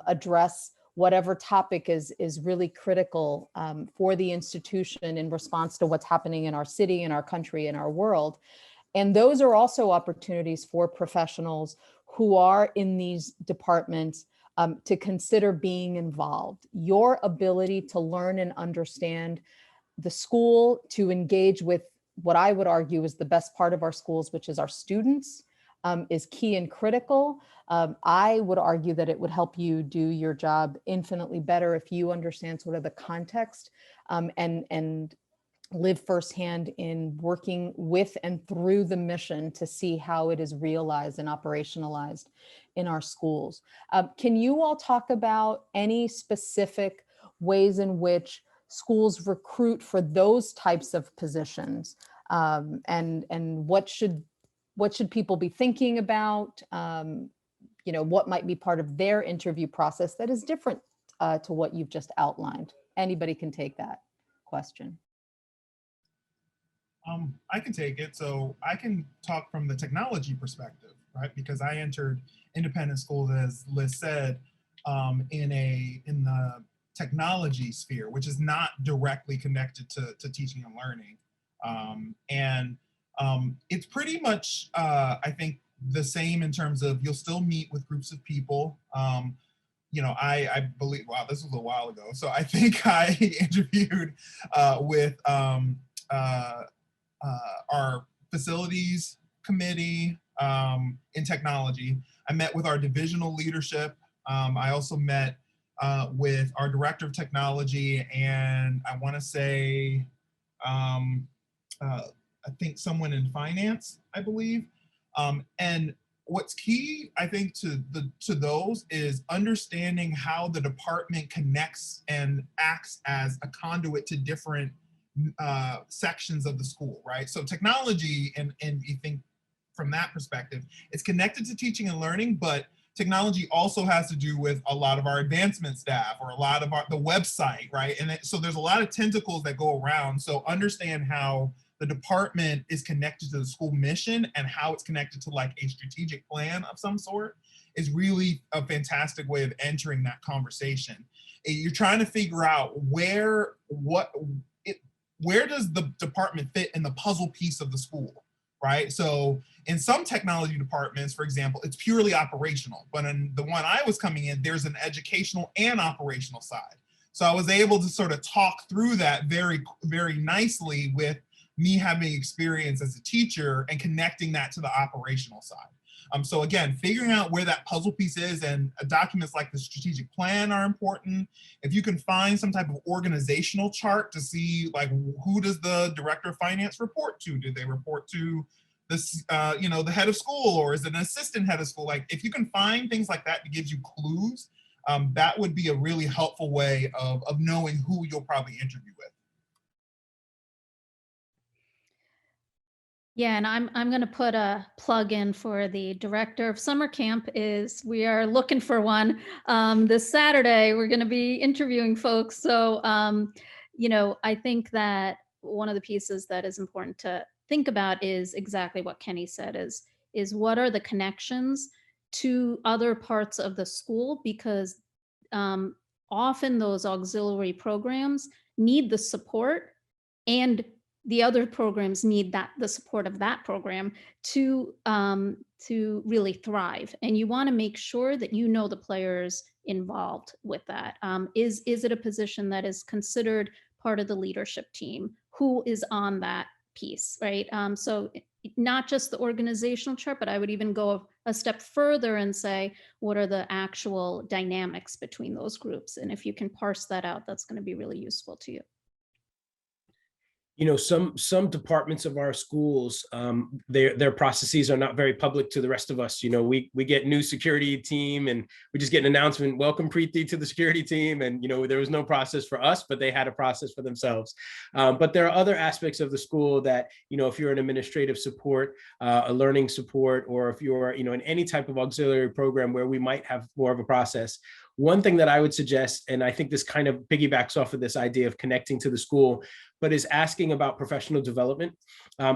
A: address whatever topic is really critical for the institution in response to what's happening in our city, in our country, in our world. And those are also opportunities for professionals who are in these departments to consider being involved. Your ability to learn and understand the school, to engage with what I would argue is the best part of our schools, which is our students, is key and critical. I would argue that it would help you do your job infinitely better if you understand sort of the context and live firsthand in working with and through the mission to see how it is realized and operationalized in our schools. Can you all talk about any specific ways in which schools recruit for those types of positions, and what should people be thinking about? You know, what might be part of their interview process that is different to what you've just outlined? Anybody can take that question.
D: I can take it. So I can talk from the technology perspective, right? Because I entered independent schools, as Liz said, in the technology sphere, which is not directly connected to teaching and learning. It's pretty much, I think, the same in terms of you'll still meet with groups of people. You know, I believe, wow, this was a while ago. So I think I interviewed with our facilities committee in technology. I met with our divisional leadership. I also met with our director of technology, and I want to say, I think someone in finance, I believe. And what's key, I think, to those is understanding how the department connects and acts as a conduit to different sections of the school, right? So technology, and you think from that perspective, it's connected to teaching and learning, but technology also has to do with a lot of our advancement staff or a lot of the website, right? And so there's a lot of tentacles that go around. So understand how the department is connected to the school mission and how it's connected to like a strategic plan of some sort is really a fantastic way of entering that conversation. You're trying to figure out where does the department fit in the puzzle piece of the school, right? So in some technology departments, for example, it's purely operational, but in the one I was coming in, there's an educational and operational side. So I was able to sort of talk through that very, very nicely with me having experience as a teacher and connecting that to the operational side. So again, figuring out where that puzzle piece is, and documents like the strategic plan are important. If you can find some type of organizational chart to see like who does the director of finance report to? Do they report to this, the head of school, or is it an assistant head of school? Like if you can find things like that gives you clues, that would be a really helpful way of knowing who you'll probably interview with.
B: Yeah, and I'm going to put a plug in for the director of summer camp. We are looking for one this Saturday. We're going to be interviewing folks. So, I think that one of the pieces that is important to think about is exactly what Kenny said, is what are the connections to other parts of the school, because often those auxiliary programs need the support, and the other programs need the support of that program to really thrive. And you want to make sure that you know the players involved with that. Is it a position that is considered part of the leadership team? Who is on that piece, right? So not just the organizational chart, but I would even go a step further and say, what are the actual dynamics between those groups? And if you can parse that out, that's going to be really useful to you.
C: Some departments of our schools, their processes are not very public to the rest of us. We get new security team and we just get an announcement, welcome Preeti to the security team. And, there was no process for us, but they had a process for themselves. But there are other aspects of the school that, if you're an administrative support, a learning support, or if you're, in any type of auxiliary program where we might have more of a process. One thing that I would suggest, and I think this kind of piggybacks off of this idea of connecting to the school, but is asking about professional development.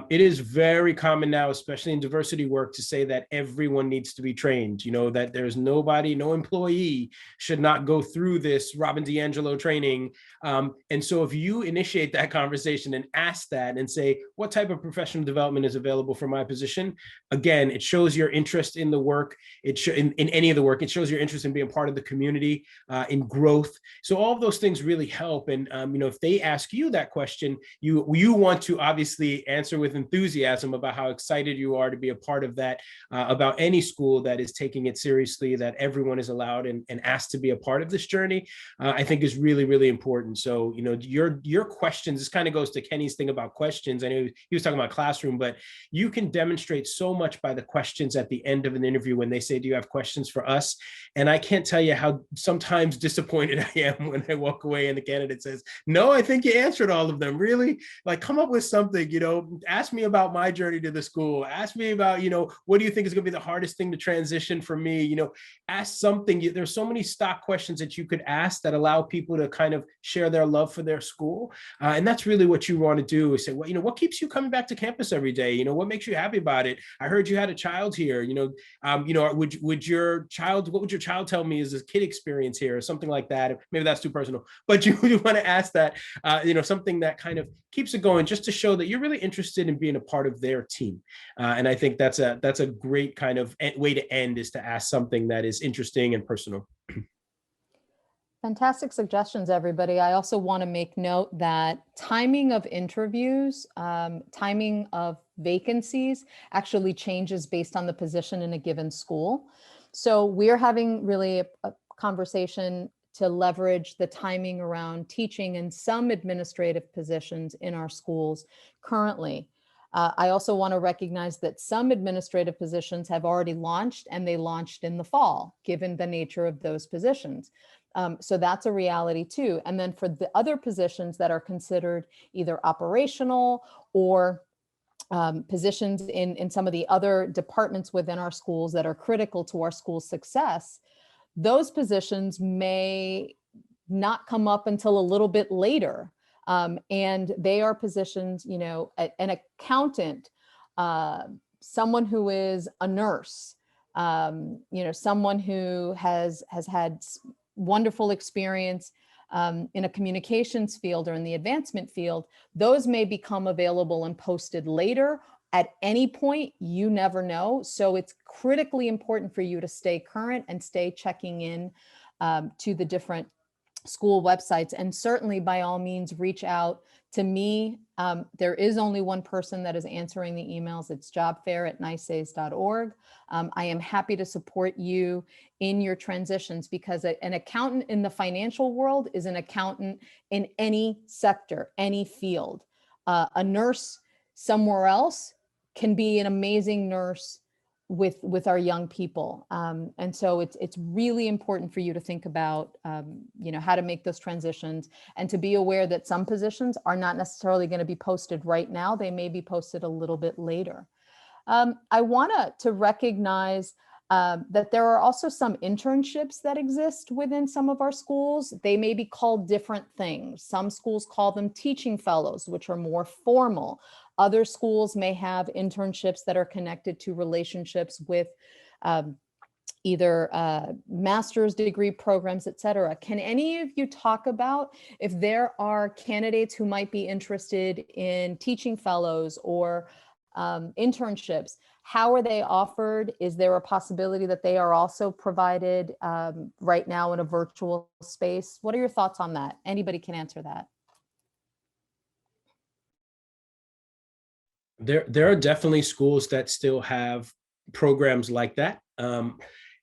C: It is very common now, especially in diversity work, to say that everyone needs to be trained, that there's no employee should not go through this Robin DiAngelo training. And so if you initiate that conversation and ask that and say, what type of professional development is available for my position? Again, it shows your interest in the work. In any of the work, it shows your interest in being part of the community, in growth. So all of those things really help. And, if they ask you that question, you want to obviously answer with enthusiasm about how excited you are to be a part of that, about any school that is taking it seriously, that everyone is allowed and asked to be a part of this journey, I think is really, really important. So, your questions, this kind of goes to Kenny's thing about questions. I know he was talking about classroom, but you can demonstrate so much by the questions at the end of an interview when they say, do you have questions for us? And I can't tell you how sometimes disappointed I am when I walk away and the candidate says, no, I think you answered all of them. Really? Like, come up with something, ask me about my journey to the school. Ask me about, what do you think is going to be the hardest thing to transition for me? Ask something. There's so many stock questions that you could ask that allow people to kind of share their love for their school. And that's really what you want to do, is say, well, what keeps you coming back to campus every day? What makes you happy about it? I heard you had a child here, would your child tell me is a kid experience here or something like that? Maybe that's too personal, but you want to ask that, something that kind of keeps it going, just to show that you're really interested in being a part of their team. And I think that's a great kind of way to end, is to ask something that is interesting and personal.
A: Fantastic suggestions, everybody. I also want to make note that timing of interviews, timing of vacancies actually changes based on the position in a given school. So we're having really a conversation to leverage the timing around teaching in some administrative positions in our schools currently. I also want to recognize that some administrative positions have already launched, and they launched in the fall, given the nature of those positions. So that's a reality too. And then for the other positions that are considered either operational or positions in some of the other departments within our schools that are critical to our school's success, those positions may not come up until a little bit later. And they are positions, an accountant, someone who is a nurse, someone who has had wonderful experience in a communications field or in the advancement field. Those may become available and posted later. At any point, you never know. So it's critically important for you to stay current and stay checking in to the different school websites, and certainly by all means reach out To me, there is only one person that is answering the emails. It's jobfair@nysais.org. I am happy to support you in your transitions, because an accountant in the financial world is an accountant in any sector, any field. A nurse somewhere else can be an amazing nurse with our young people. And so it's really important for you to think about, how to make those transitions, and to be aware that some positions are not necessarily going to be posted right now. They may be posted a little bit later. I want to recognize that there are also some internships that exist within some of our schools. They may be called different things. Some schools call them teaching fellows, which are more formal. Other schools may have internships that are connected to relationships with either master's degree programs, et cetera. Can any of you talk about if there are candidates who might be interested in teaching fellows or internships? How are they offered? Is there a possibility that they are also provided right now in a virtual space? What are your thoughts on that? Anybody can answer that.
C: There are definitely schools that still have programs like that.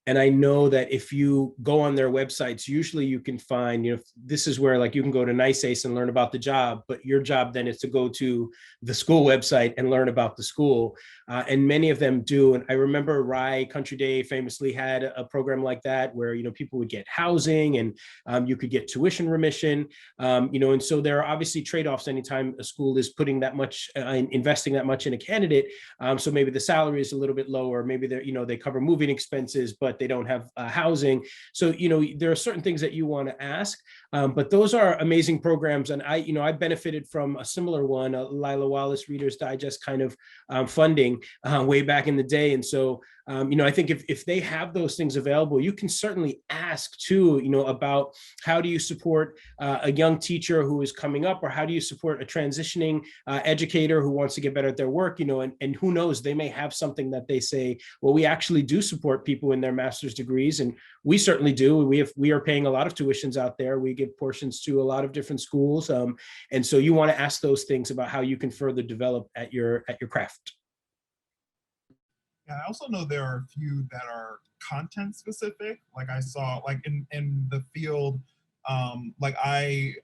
C: And I know that if you go on their websites, usually you can find, this is where like you can go to NYSAIS and learn about the job, but your job then is to go to the school website and learn about the school. And many of them do. And I remember Rye Country Day famously had a program like that where, people would get housing and you could get tuition remission, and so there are obviously trade-offs anytime a school is putting that much, investing that much in a candidate. So maybe the salary is a little bit lower, maybe they cover moving expenses, but they don't have housing. So, there are certain things that you want to ask, but those are amazing programs. And I benefited from a similar one, Lila Wallace Reader's Digest kind of funding way back in the day. And so, I think if they have those things available, you can certainly ask too, about how do you support a young teacher who is coming up, or how do you support a transitioning educator who wants to get better at their work, and who knows, they may have something that they say, well, we actually do support people in their master's degrees. And we certainly do. We are paying a lot of tuitions out there. We give portions to a lot of different schools. And so you want to ask those things about how you can further develop at your craft.
D: Yeah, I also know there are a few that are content specific. Like I saw, like in the field, like I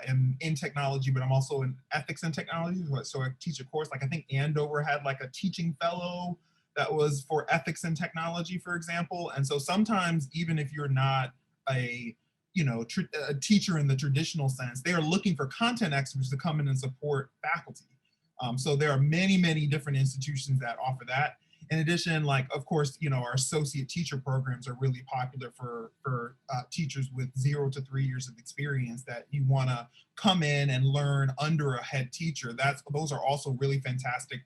D: am in technology, but I'm also in ethics and technology. So I teach a course. Like I think Andover had like a teaching fellow that was for ethics and technology, for example. And so sometimes, even if you're not a a teacher in the traditional sense, they are looking for content experts to come in and support faculty. So there are many, many different institutions that offer that. In addition, like, of course, our associate teacher programs are really popular for teachers with 0 to 3 years of experience that you want to come in and learn under a head teacher. Those are also really fantastic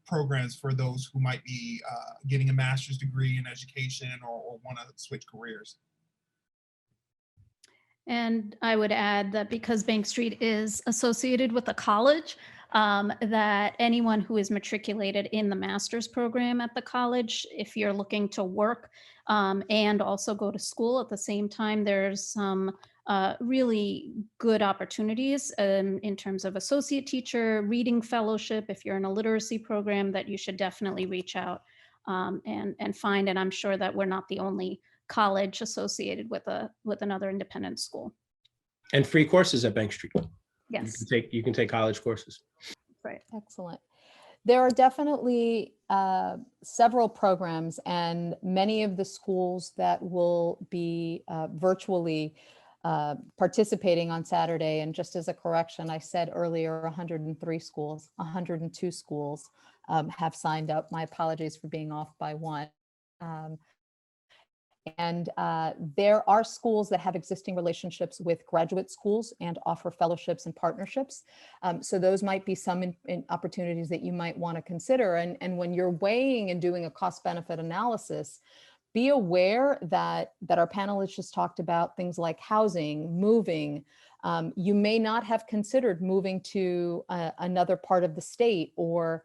D: programs for those who might be getting a master's degree in education or want to switch careers.
B: And I would add that because Bank Street is associated with a college, that anyone who is matriculated in the master's program at the college, if you're looking to work and also go to school at the same time, there's some really good opportunities in terms of associate teacher, reading fellowship. If you're in a literacy program, that you should definitely reach out and find. And I'm sure that we're not the only college associated with another independent school.
C: And free courses at Bank Street.
B: Yes.
C: You can take college courses.
B: Right.
A: Excellent. There are definitely several programs, and many of the schools that will be virtually participating on Saturday. And just as a correction, I said earlier 103 schools, 102 schools have signed up. My apologies for being off by one. And there are schools that have existing relationships with graduate schools and offer fellowships and partnerships. So those might be some opportunities that you might want to consider. And when you're weighing and doing a cost-benefit analysis, be aware that our panelists just talked about things like housing, moving. You may not have considered moving to another part of the state or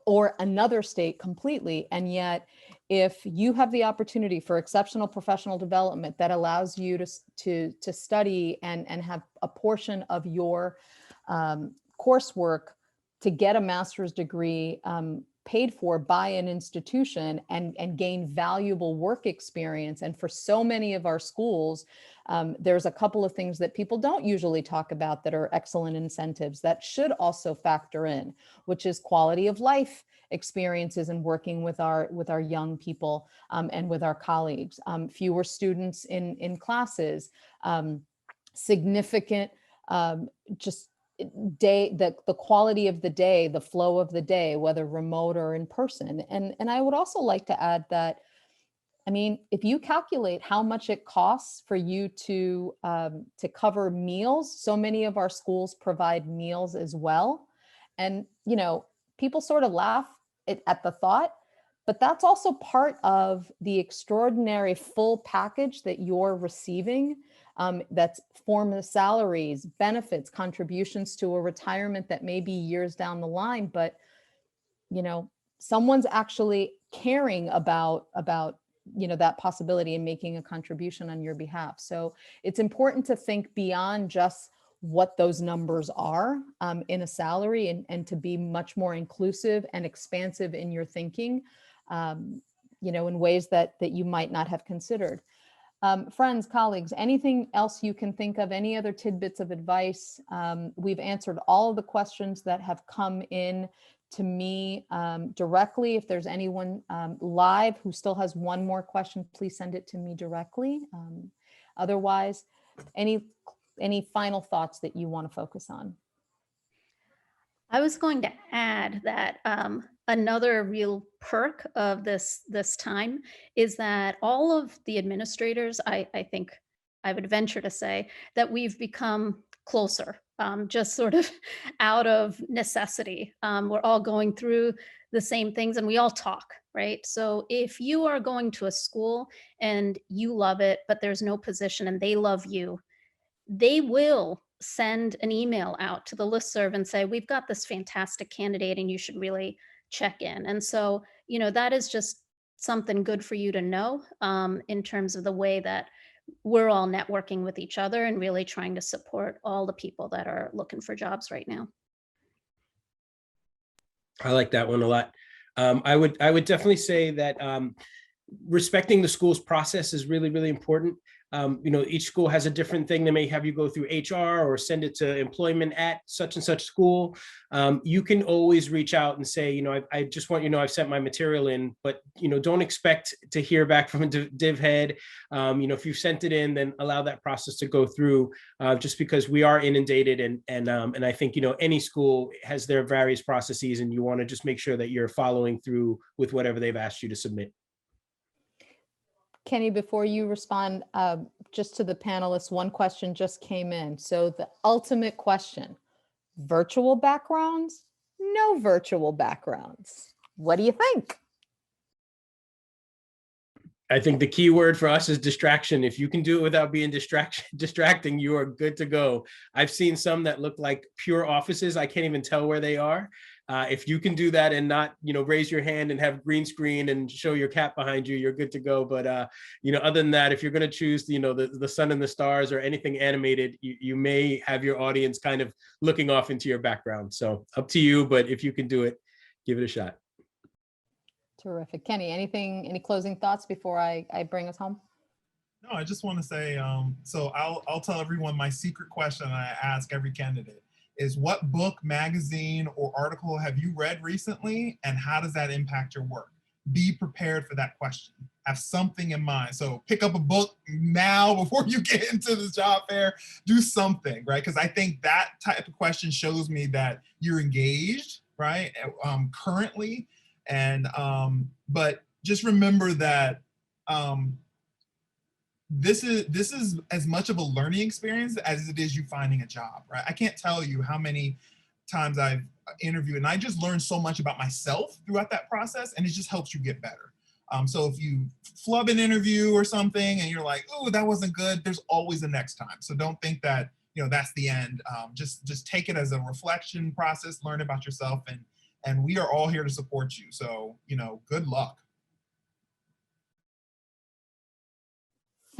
A: or another state completely. And yet, if you have the opportunity for exceptional professional development that allows you to study and have a portion of your coursework to get a master's degree paid for by an institution and gain valuable work experience. And for so many of our schools, there's a couple of things that people don't usually talk about that are excellent incentives that should also factor in, which is quality of life experiences in working with our young people and with our colleagues, fewer students in classes, significant just the quality of the day, the flow of the day, whether remote or in person. And I would also like to add that, I mean, if you calculate how much it costs for you to cover meals, so many of our schools provide meals as well. And, you know, people sort of laugh at the thought, but that's also part of the extraordinary full package that you're receiving. That's form of salaries, benefits, contributions to a retirement that may be years down the line, but you know, someone's actually caring about you know, that possibility and making a contribution on your behalf. So it's important to think beyond just what those numbers are in a salary and to be much more inclusive and expansive in your thinking, you know, in ways that you might not have considered. Friends, colleagues, anything else you can think of, any other tidbits of advice? We've answered all of the questions that have come in to me directly. If there's anyone live who still has one more question, please send it to me directly. Otherwise, any final thoughts that you want to focus on?
B: I was going to add that another real perk of this time is that all of the administrators, I think I would venture to say that we've become closer, just sort of out of necessity. We're all going through the same things and we all talk, right? So if you are going to a school and you love it, but there's no position and they love you, they will send an email out to the listserv and say, we've got this fantastic candidate and you should really check in. And so, you know, that is just something good for you to know in terms of the way that we're all networking with each other and really trying to support all the people that are looking for jobs right now.
C: I like that one a lot. I would definitely say that respecting the school's process is really, really important. You know, each school has a different thing. They may have you go through HR or send it to employment at such and such school. You can always reach out and say, you know, I just want you to know I've sent my material in, but, you know, don't expect to hear back from a div head. You know, if you've sent it in, then allow that process to go through just because we are inundated. And I think, you know, any school has their various processes and you want to just make sure that you're following through with whatever they've asked you to submit.
A: Kenny, before you respond, just to the panelists, one question just came in. So the ultimate question, virtual backgrounds, no virtual backgrounds. What do you think?
C: I think the key word for us is distraction. If you can do it without being distracting, you are good to go. I've seen some that look like pure offices. I can't even tell where they are. If you can do that and not, you know, raise your hand and have green screen and show your cat behind you, you're good to go. But, you know, other than that, if you're going to choose, you know, the sun and the stars or anything animated, you may have your audience kind of looking off into your background. So up to you. But if you can do it, give it a shot.
A: Terrific. Kenny, any closing thoughts before I bring us home?
D: No, I just want to say, so I'll tell everyone my secret question I ask every candidate is what book, magazine, or article have you read recently, and how does that impact your work? Be prepared for that question. Have something in mind. So pick up a book now before you get into the job fair. Do something, right? Because I think that type of question shows me that you're engaged, right? Currently, and but just remember that this is as much of a learning experience as it is you finding a job, right? I can't tell you how many times I've interviewed and I just learned so much about myself throughout that process, and it just helps you get better. So if you flub an interview or something and you're like, oh, that wasn't good, there's always a next time. So don't think that, you know, that's the end. Just take it as a reflection process, learn about yourself, and we are all here to support you. So, you know, good luck.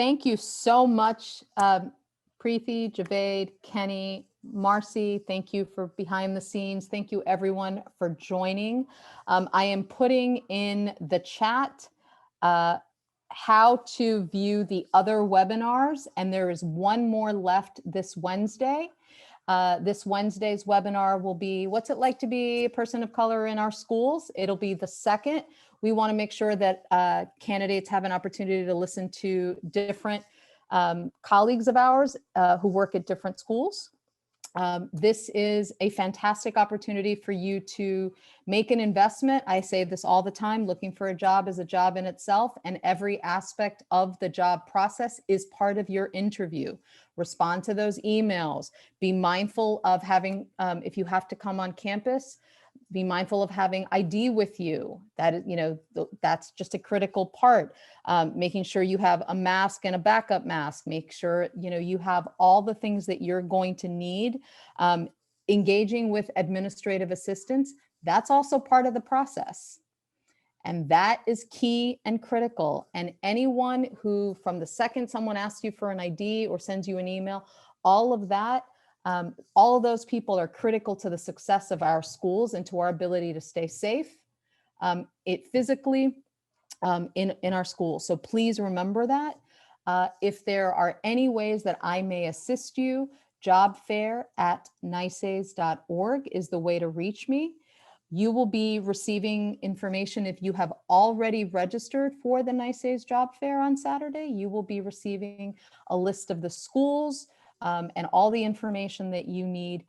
A: Thank you so much, Preeti, Javed, Kenny, Marcy. Thank you for behind the scenes. Thank you everyone for joining. I am putting in the chat how to view the other webinars, and there is one more left this Wednesday. This Wednesday's webinar will be, what's it like to be a person of color in our schools? It'll be the second. We want to make sure that candidates have an opportunity to listen to different colleagues of ours who work at different schools. This is a fantastic opportunity for you to make an investment. I say this all the time, looking for a job is a job in itself, and every aspect of the job process is part of your interview. Respond to those emails. Be mindful of having, if you have to come on campus, be mindful of having ID with you. That is, that's just a critical part. Making sure you have a mask and a backup mask. Make sure, you have all the things that you're going to need. Engaging with administrative assistants, that's also part of the process. And that is key and critical. And anyone who, from the second someone asks you for an ID or sends you an email, all of that, all of those people are critical to the success of our schools and to our ability to stay safe, physically in our schools. So please remember that. If there are any ways that I may assist you, jobfair@nysais.org is the way to reach me. You will be receiving information if you have already registered for the NYSAIS Job Fair on Saturday. You will be receiving a list of the schools and all the information that you need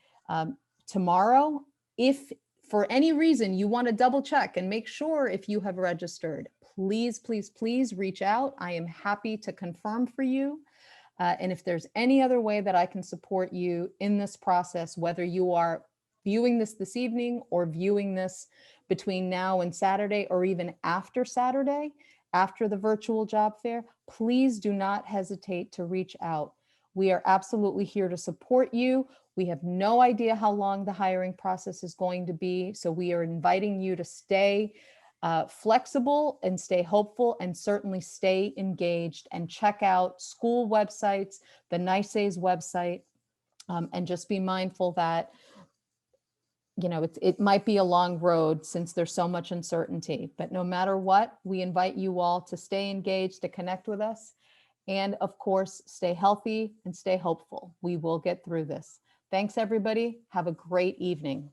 A: tomorrow. If for any reason you want to double check and make sure if you have registered, please, please, please reach out. I am happy to confirm for you. And if there's any other way that I can support you in this process, whether you are viewing this evening or viewing this between now and Saturday, or even after Saturday, after the virtual job fair, please do not hesitate to reach out. We are absolutely here to support you. We have no idea how long the hiring process is going to be, so we are inviting you to stay flexible and stay hopeful, and certainly stay engaged, and check out school websites, the NYSAIS website, and just be mindful that it might be a long road since there's so much uncertainty, but no matter what, we invite you all to stay engaged, to connect with us, and of course, stay healthy and stay hopeful. We will get through this. Thanks, everybody. Have a great evening.